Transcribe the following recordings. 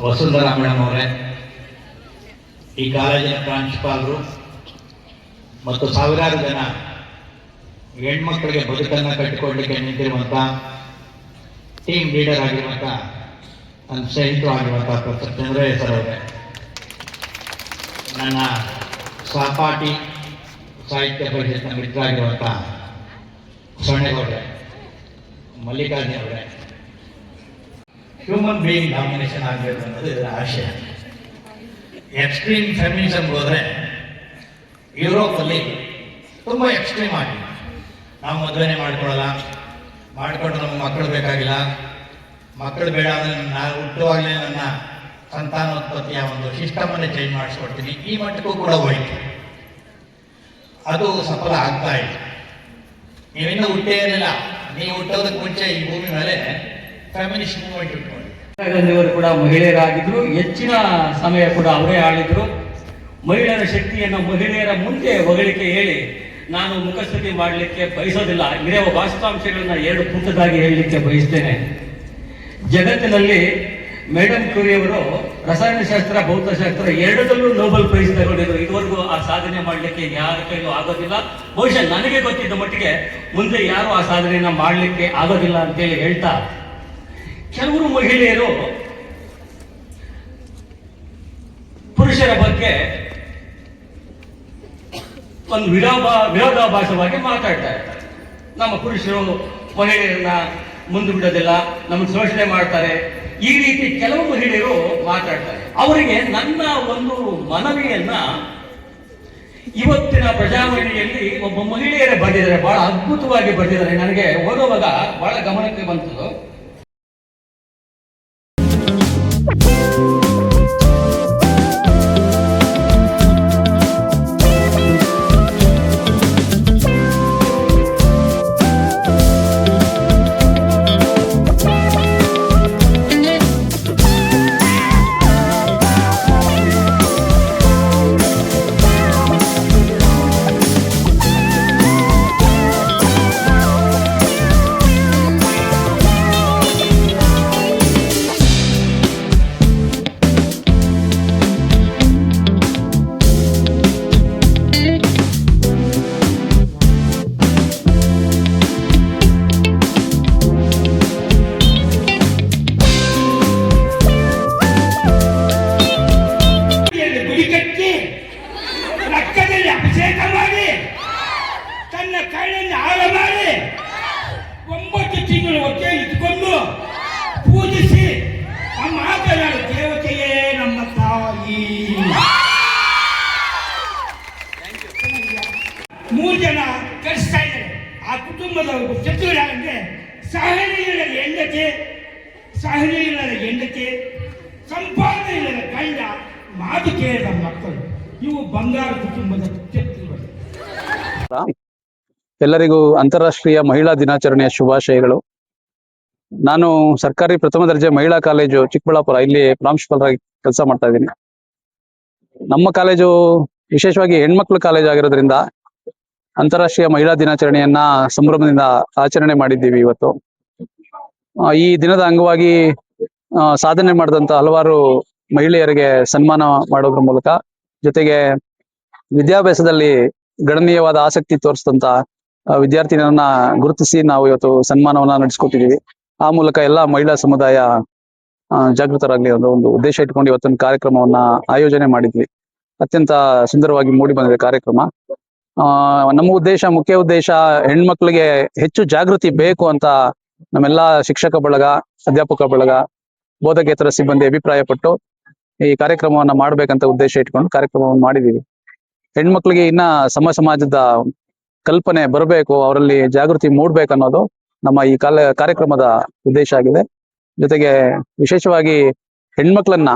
Vasundhara madam ಅವರೇ, ಈ ಕಾಲೇಜಿನ ಪ್ರಾಂಶುಪಾಲರು ಮತ್ತು ಸಾವಿರಾರು ಜನ ಹೆಣ್ಮಕ್ಳಿಗೆ ಬದುಕನ್ನು ಕಟ್ಟಿಕೊಳ್ಳಲಿಕ್ಕೆ ನಿಂತಿರುವಂಥ ಟೀಮ್ ಲೀಡರ್ ಆಗಿರುವಂಥ ನನ್ನ ಸ್ನೇಹಿತರು ಆಗಿರುವಂಥ ಪ್ರೊಫೆಸರ್ ಚಂದ್ರಯ್ಯ ಸರ್ ಅವರೇ, ನನ್ನ ಸಹಪಾಠಿ ಸಾಹಿತ್ಯ ಪರಿಷತ್ನ ಮಿತ್ರ ಆಗಿರುವಂಥ ಸೊಣ್ಣೆಗೌಡ್ರೆ, ಮಲ್ಲಿಕಾರ್ಜುನ ಅವರೇ, ಹ್ಯೂಮನ್ ಬೀಯಿಂಗ್ ಡಾಮಿನೇಷನ್ ಆಗಬೇಕು ಅನ್ನೋದು ಇದರ ಆಶಯ. ಎಕ್ಸ್ಟ್ರೀಮ್ ಫೆಮಿನಿಸಮ್ಗೆ ಹೋದರೆ ಯುರೋಪಲ್ಲಿ ತುಂಬ ಎಕ್ಸ್ಟ್ರೀಮ್ ಆಗಿ ನಾವು ಮದುವೆನೇ ಮಾಡ್ಕೊಳ್ಳಲ್ಲ, ಮಾಡಿಕೊಂಡ್ರೆ ನಮಗೆ ಮಕ್ಕಳು ಬೇಕಾಗಿಲ್ಲ, ಮಕ್ಕಳು ಬೇಡ ಅಂದರೆ ನಾನು ಹುಟ್ಟುವಾಗಲೇ ನನ್ನ ಸಂತಾನೋತ್ಪತ್ತಿಯ ಒಂದು ಸಿಸ್ಟಮನ್ನೇ ಚೇಂಜ್ ಮಾಡಿಸ್ಕೊಡ್ತೀನಿ, ಈ ಮಟ್ಟಕ್ಕೂ ಕೂಡ ಹೋಯ್ತು. ಅದು ಸಫಲ ಆಗ್ತಾ ಇದೆ. ನೀವಿನ್ನೂ ಹುಟ್ಟೇ ಇರಲಿಲ್ಲ, ನೀವು ಹುಟ್ಟೋದಕ್ಕೆ ಮುಂಚೆ ಈ ಭೂಮಿ ಮೇಲೆ ಫೆಮಿನಿಸ್ಟ್ ಮೂವ್ಮೆಂಟ್ ಇಟ್ಕೊಂಡು ಗಾಂಧಿಯವರು ಕೂಡ ಮಹಿಳೆಯರಾಗಿದ್ರು, ಹೆಚ್ಚಿನ ಸಮಯ ಕೂಡ ಅವರೇ ಆಳಿದ್ರು. ಮಹಿಳೆಯರ ಶಕ್ತಿಯನ್ನು ಮಹಿಳೆಯರ ಮುಂದೆ ಹೊಗಳಿಕೆ ಹೇಳಿ ನಾನು ಮುಖಸ್ತುತಿ ಮಾಡಲಿಕ್ಕೆ ಬಯಸೋದಿಲ್ಲ. ಇರೋ ವಾಸ್ತವಾಂಶಗಳನ್ನ ಎರಡು ಪುಟ್ಟದಾಗಿ ಹೇಳಲಿಕ್ಕೆ ಬಯಸ್ತೇನೆ. ಜಗತ್ತಿನಲ್ಲಿ ಮೇಡಮ್ ಕ್ಯೂರಿ ಅವರು ರಸಾಯನಶಾಸ್ತ್ರ, ಭೌತಶಾಸ್ತ್ರ ಎರಡರಲ್ಲೂ ನೋಬೆಲ್ ಪ್ರೈಸ್ ತಗೊಂಡಿದ್ರು. ಇದುವರೆಗೂ ಆ ಸಾಧನೆ ಮಾಡಲಿಕ್ಕೆ ಯಾರ ಕೈಲೂ ಆಗೋದಿಲ್ಲ. ಬಹುಶಃ ನನಗೆ ಗೊತ್ತಿದ್ದ ಮಟ್ಟಿಗೆ ಮುಂದೆ ಯಾರು ಆ ಸಾಧನೆಯನ್ನ ಮಾಡಲಿಕ್ಕೆ ಆಗೋದಿಲ್ಲ ಅಂತೇಳಿ ಹೇಳ್ತಾ, ಕೆಲವರು ಮಹಿಳೆಯರು ಪುರುಷರ ಬಗ್ಗೆ ಒಂದು ವಿರೋಧಾಭಾಸವಾಗಿ ಮಾತಾಡ್ತಾ ಇರ್ತಾರೆ. ನಮ್ಮ ಪುರುಷರು ಮಹಿಳೆಯರನ್ನ ಮುಂದೆ ಬಿಡೋದಿಲ್ಲ, ನಮಗೆ ಶೋಷಣೆ ಮಾಡ್ತಾರೆ, ಈ ರೀತಿ ಕೆಲವು ಮಹಿಳೆಯರು ಮಾತಾಡ್ತಾರೆ. ಅವರಿಗೆ ನನ್ನ ಒಂದು ಮನವಿಯನ್ನ ಇವತ್ತಿನ ಪ್ರಜಾವಾಣಿಯಲ್ಲಿ ಒಬ್ಬ ಮಹಿಳೆಯರೇ ಬರೆದಿದ್ದಾರೆ, ಬಹಳ ಅದ್ಭುತವಾಗಿ ಬರೆದಿದ್ದಾರೆ. ನನಗೆ ಓದುವಾಗ ಬಹಳ ಗಮನಕ್ಕೆ ಬಂತು. ತನ್ನ ಕೈಯನ್ನು ಹಾಳು ಮಾಡಿ 9 ತಿಂಗಳು ಹೊಟ್ಟೆ ಇಟ್ಕೊಂಡು ಪೂಜಿಸಿ ನಮ್ಮ ಮಾತನಾಡ ದೇವತೆಯೇ ನಮ್ಮ ತಾಯಿ. 3 ಜನ ಕಳಿಸ್ತಾ ಇದ್ದಾರೆ. ಆ ಕುಟುಂಬದವರು ಶತ್ರುಗಳಾಗಂದ್ರೆ ಸಹನೆ ಇಲ್ಲದ ಹೆಂಡತಿ, ಸಂಪಾದನೆ ಇಲ್ಲದ ಗಂಡ, ಮಾತು ಕೇಳಿದ ಮಕ್ಕಳು, ಇವು ಬಂಗಾರ ಕುಟುಂಬದ ಶತ್ರುಗಳು. ಎಲ್ಲರಿಗೂ ಅಂತಾರಾಷ್ಟ್ರೀಯ ಮಹಿಳಾ ದಿನಾಚರಣೆಯ ಶುಭಾಶಯಗಳು. ನಾನು ಸರ್ಕಾರಿ ಪ್ರಥಮ ದರ್ಜೆ ಮಹಿಳಾ ಕಾಲೇಜು ಚಿಕ್ಕಬಳ್ಳಾಪುರ ಇಲ್ಲಿ ಪ್ರಾಂಶುಪಾಲರಾಗಿ ಕೆಲಸ ಮಾಡ್ತಾ ಇದ್ದೀನಿ. ನಮ್ಮ ಕಾಲೇಜು ವಿಶೇಷವಾಗಿ ಹೆಣ್ಮಕ್ಳು ಕಾಲೇಜ್ ಆಗಿರೋದ್ರಿಂದ ಅಂತಾರಾಷ್ಟ್ರೀಯ ಮಹಿಳಾ ದಿನಾಚರಣೆಯನ್ನ ಸಂಭ್ರಮದಿಂದ ಆಚರಣೆ ಮಾಡಿದ್ದೀವಿ. ಇವತ್ತು ಈ ದಿನದ ಅಂಗವಾಗಿ ಸಾಧನೆ ಮಾಡಿದಂತ ಹಲವಾರು ಮಹಿಳೆಯರಿಗೆ ಸನ್ಮಾನ ಮಾಡೋದ್ರ ಮೂಲಕ, ಜೊತೆಗೆ ವಿದ್ಯಾಭ್ಯಾಸದಲ್ಲಿ ಗಣನೀಯವಾದ ಆಸಕ್ತಿ ತೋರಿಸಿದಂತ ವಿದ್ಯಾರ್ಥಿನಿಯರನ್ನ ಗುರುತಿಸಿ ನಾವು ಇವತ್ತು ಸನ್ಮಾನವನ್ನ ನಡೆಸ್ಕೊಟ್ಟಿದ್ದೀವಿ. ಆ ಮೂಲಕ ಎಲ್ಲ ಮಹಿಳಾ ಸಮುದಾಯ ಜಾಗೃತರಾಗಲಿ ಅನ್ನೋ ಒಂದು ಉದ್ದೇಶ ಇಟ್ಕೊಂಡು ಇವತ್ತೊಂದು ಕಾರ್ಯಕ್ರಮವನ್ನ ಆಯೋಜನೆ ಮಾಡಿದ್ವಿ. ಅತ್ಯಂತ ಸುಂದರವಾಗಿ ಮೂಡಿ ಬಂದಿದೆ ಕಾರ್ಯಕ್ರಮ. ನಮ್ಮ ಮುಖ್ಯ ಉದ್ದೇಶ ಹೆಣ್ಮಕ್ಳಿಗೆ ಹೆಚ್ಚು ಜಾಗೃತಿ ಬೇಕು ಅಂತ ನಮ್ಮೆಲ್ಲ ಶಿಕ್ಷಕ ಬಳಗ, ಅಧ್ಯಾಪಕ ಬಳಗ, ಬೋಧಕೇತರ ಸಿಬ್ಬಂದಿ ಅಭಿಪ್ರಾಯಪಟ್ಟು ಈ ಕಾರ್ಯಕ್ರಮವನ್ನ ಮಾಡ್ಬೇಕಂತ ಉದ್ದೇಶ ಇಟ್ಕೊಂಡು ಕಾರ್ಯಕ್ರಮವನ್ನು ಮಾಡಿದೀವಿ. ಹೆಣ್ಮಕ್ಳಿಗೆ ಇನ್ನ ಸಮಾಜದ ಕಲ್ಪನೆ ಬರಬೇಕು, ಅವರಲ್ಲಿ ಜಾಗೃತಿ ಮೂಡ್ಬೇಕು ಅನ್ನೋದು ನಮ್ಮ ಈ ಕಾರ್ಯಕ್ರಮದ ಉದ್ದೇಶ ಆಗಿದೆ. ಜೊತೆಗೆ ವಿಶೇಷವಾಗಿ ಹೆಣ್ಮಕ್ಳನ್ನ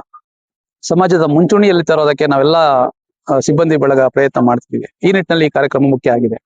ಸಮಾಜದ ಮುಂಚೂಣಿಯಲ್ಲಿ ತರೋದಕ್ಕೆ ನಾವೆಲ್ಲ ಸಿಬ್ಬಂದಿ ಬಳಗ ಪ್ರಯತ್ನ ಮಾಡ್ತಿದ್ದೀವಿ. ಈ ನಿಟ್ಟಿನಲ್ಲಿ ಈ ಕಾರ್ಯಕ್ರಮ ಮುಖ್ಯ ಆಗಿದೆ.